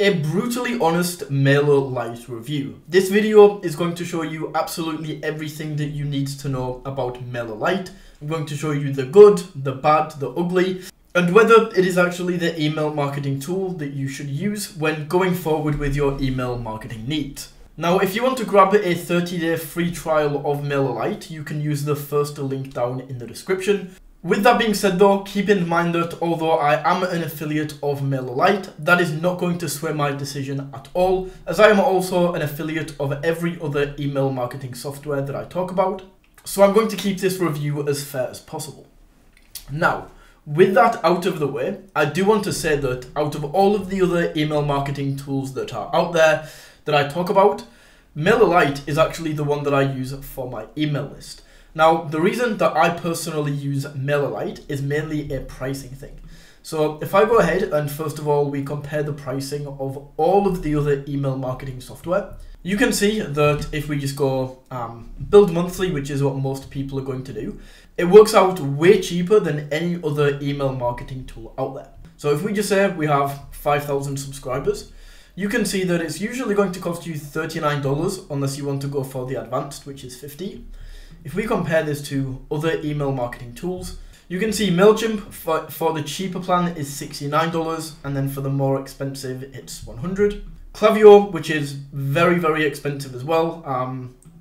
A brutally honest MailerLite review. This video is going to show you absolutely everything that you need to know about MailerLite. I'm going to show you the good, the bad, the ugly, and whether it is actually the email marketing tool that you should use when going forward with your email marketing needs. Now, if you want to grab a 30-day free trial of MailerLite, you can use the first link down in the description. With that being said though, keep in mind that although I am an affiliate of MailerLite, that is not going to sway my decision at all, as I am also an affiliate of every other email marketing software that I talk about. So I'm going to keep this review as fair as possible. Now, with that out of the way, I do want to say that out of all of the other email marketing tools that are out there that I talk about, MailerLite is actually the one that I use for my email list. Now, the reason that I personally use MailerLite is mainly a pricing thing. So if I go ahead and first of all, we compare the pricing of all of the other email marketing software, you can see that if we just go build monthly, which is what most people are going to do, it works out way cheaper than any other email marketing tool out there. So if we just say we have 5,000 subscribers, you can see that it's usually going to cost you $39 unless you want to go for the advanced, which is $50. If we compare this to other email marketing tools, you can see MailChimp for the cheaper plan is $69, and then for the more expensive, it's $100. Klaviyo, which is very, very expensive as well.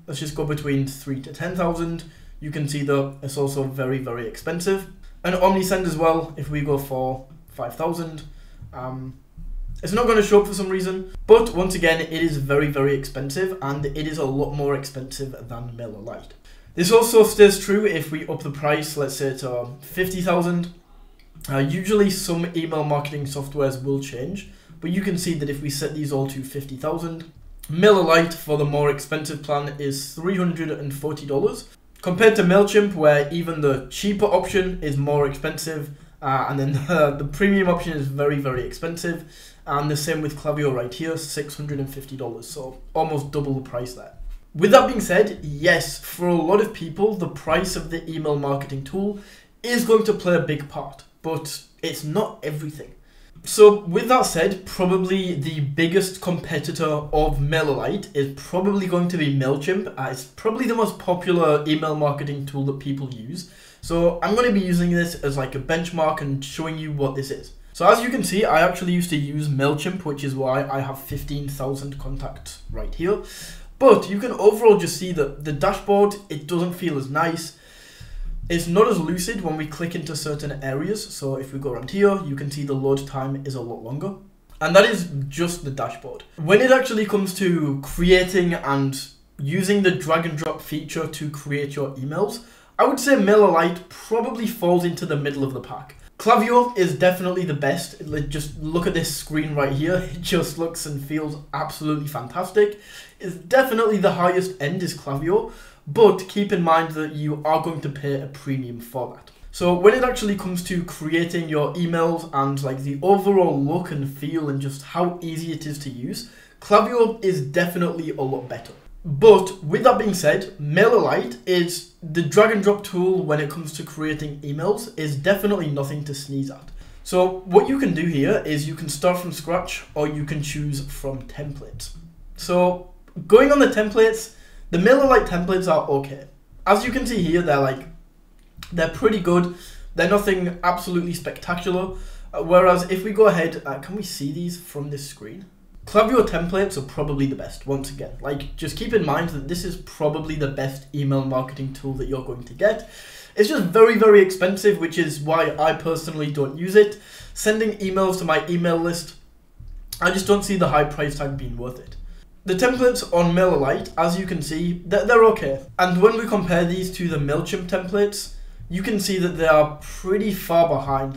Let's just go between 3,000 to 10,000. You can see that it's also very, very expensive. And OmniSend as well, if we go for 5,000, it's not going to show up for some reason, but once again, it is very, very expensive, and it is a lot more expensive than MailerLite. This also stays true if we up the price, let's say to 50,000. Usually some email marketing softwares will change, but you can see that if we set these all to 50,000, MailerLite for the more expensive plan is $340, compared to MailChimp, where even the cheaper option is more expensive, and then the premium option is very, very expensive, and the same with Klaviyo right here, $650, so almost double the price there. With that being said, yes, for a lot of people, the price of the email marketing tool is going to play a big part, but it's not everything. So with that said, probably the biggest competitor of MailerLite is probably going to be MailChimp. It's probably the most popular email marketing tool that people use. So I'm going to be using this as like a benchmark and showing you what this is. So as you can see, I actually used to use MailChimp, which is why I have 15,000 contacts right here. But you can overall just see that the dashboard, it doesn't feel as nice. It's not as lucid when we click into certain areas. So if we go around here, you can see the load time is a lot longer. And that is just the dashboard. When it actually comes to creating and using the drag and drop feature to create your emails, I would say MailerLite probably falls into the middle of the pack. Klaviyo is definitely the best. Just look at this screen right here. It just looks and feels absolutely fantastic. It's definitely the highest end is Klaviyo, but keep in mind that you are going to pay a premium for that. So when it actually comes to creating your emails and like the overall look and feel and just how easy it is to use, Klaviyo is definitely a lot better. But with that being said, MailerLite is the drag and drop tool when it comes to creating emails is definitely nothing to sneeze at. So what you can do here is you can start from scratch or you can choose from templates. So going on the templates, the MailerLite templates are okay. As you can see here, they're pretty good. They're nothing absolutely spectacular. Whereas if we go ahead, can we see these from this screen? Klaviyo templates are probably the best, once again. Just keep in mind that this is probably the best email marketing tool that you're going to get. It's just very, very expensive, which is why I personally don't use it. Sending emails to my email list, I just don't see the high price tag being worth it. The templates on MailerLite, as you can see, they're okay. And when we compare these to the MailChimp templates, you can see that they are pretty far behind.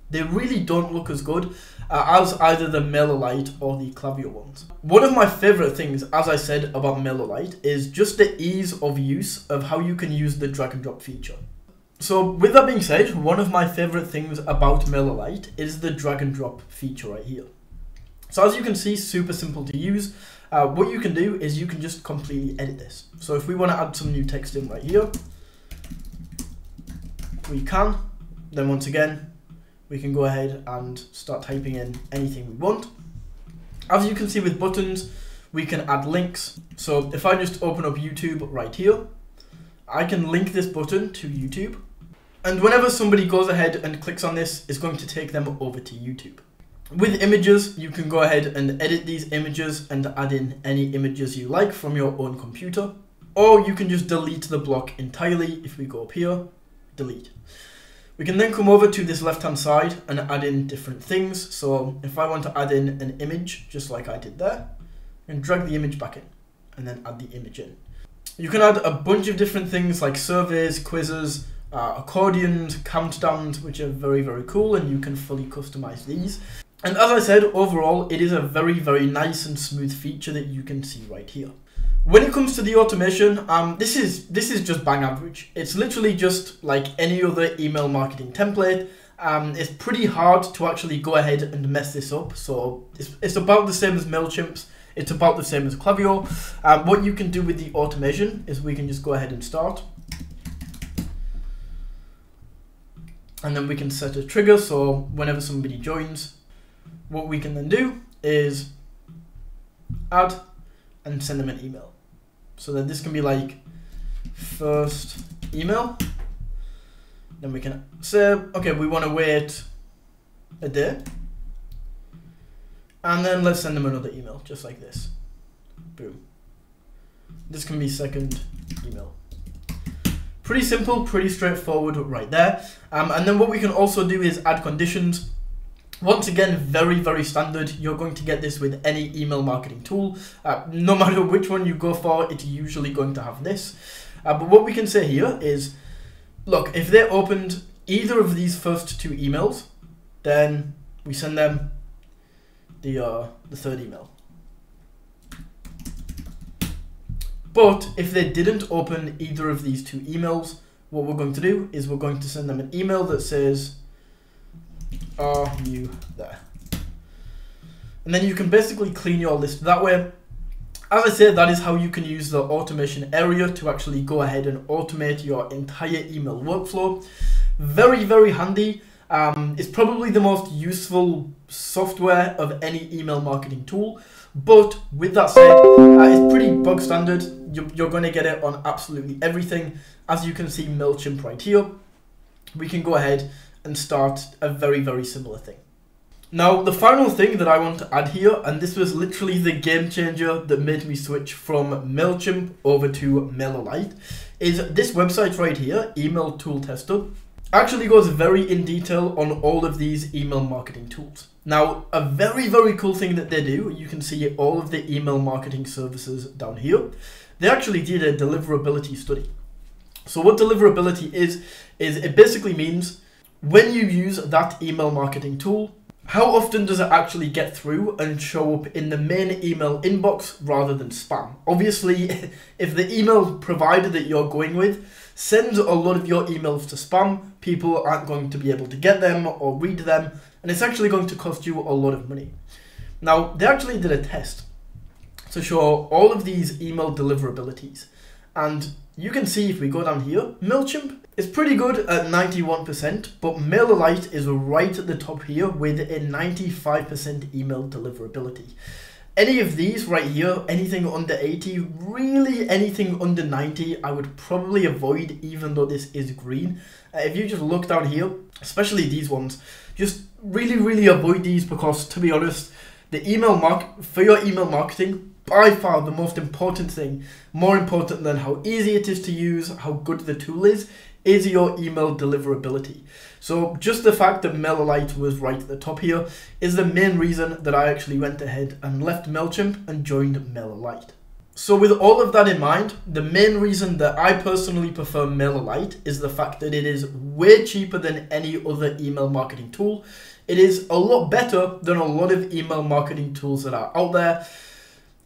They really don't look as good as either the MailerLite or the Klaviyo ones. One of my favorite things, as I said, about MailerLite is just the ease of use of how you can use the drag and drop feature. So with that being said, one of my favorite things about MailerLite is the drag and drop feature right here. So as you can see, super simple to use. What you can do is you can just completely edit this. So if we want to add some new text in right here, we can. Then once again, we can go ahead and start typing in anything we want. As you can see with buttons, we can add links. So if I just open up YouTube right here, I can link this button to YouTube. And whenever somebody goes ahead and clicks on this, it's going to take them over to YouTube. With images, you can go ahead and edit these images and add in any images you like from your own computer. Or you can just delete the block entirely. If we go up here, delete. We can then come over to this left-hand side and add in different things. So if I want to add in an image, just like I did there, and drag the image back in and then add the image in. You can add a bunch of different things like surveys, quizzes, accordions, countdowns, which are very, very cool, and you can fully customize these. And as I said, overall, it is a very, very nice and smooth feature that you can see right here. When it comes to the automation, this is just bang average. It's literally just like any other email marketing template. It's pretty hard to actually go ahead and mess this up. So it's about the same as MailChimp's. It's about the same as Klaviyo. What you can do with the automation is we can just go ahead and start. And then we can set a trigger. So whenever somebody joins, what we can then do is add and send them an email. So that this can be like first email. Then we can say, okay, we want to wait a day. And then let's send them another email, just like this. Boom. This can be second email. Pretty simple, pretty straightforward right there. And then what we can also do is add conditions. Once again, very, very standard. You're going to get this with any email marketing tool. No matter which one you go for, it's usually going to have this. But what we can say here is, look, if they opened either of these first two emails, then we send them the third email. But if they didn't open either of these two emails, what we're going to do is we're going to send them an email that says, "Are you there?" And then you can basically clean your list that way. As I said, that is how you can use the automation area to actually go ahead and automate your entire email workflow. Very, very handy. It's probably the most useful software of any email marketing tool. But with that said, it's pretty bog standard. You're going to get it on absolutely everything. As you can see, MailChimp right here, we can go ahead and start a very, very similar thing. Now, the final thing that I want to add here, and this was literally the game changer that made me switch from MailChimp over to MailerLite, is this website right here, Email Tool Tester, actually goes very in detail on all of these email marketing tools. Now, a very, very cool thing that they do, you can see all of the email marketing services down here. They actually did a deliverability study. So what deliverability is it basically means when you use that email marketing tool, how often does it actually get through and show up in the main email inbox rather than spam? Obviously, if the email provider that you're going with sends a lot of your emails to spam, people aren't going to be able to get them or read them, and it's actually going to cost you a lot of money. Now, they actually did a test to show all of these email deliverabilities. And you can see if we go down here, MailChimp is pretty good at 91%, but MailerLite is right at the top here with a 95% email deliverability. Any of these right here, anything under 80, really anything under 90, I would probably avoid, even though this is green. If you just look down here, especially these ones, just really, really avoid these because, to be honest, the for your email marketing, by far the most important thing, more important than how easy it is to use, how good the tool is your email deliverability. So just the fact that MailerLite was right at the top here is the main reason that I actually went ahead and left MailChimp and joined MailerLite. So with all of that in mind, the main reason that I personally prefer MailerLite is the fact that it is way cheaper than any other email marketing tool. It is a lot better than a lot of email marketing tools that are out there,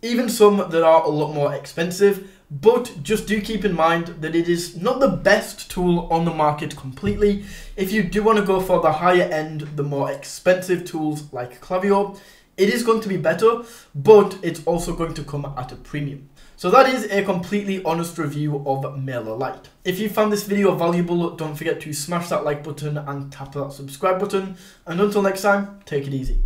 even some that are a lot more expensive. But just do keep in mind that it is not the best tool on the market completely. If you do want to go for the higher end, the more expensive tools like Klaviyo, it is going to be better, but it's also going to come at a premium. So that is a completely honest review of MailerLite. If you found this video valuable, don't forget to smash that like button and tap that subscribe button. And until next time, take it easy.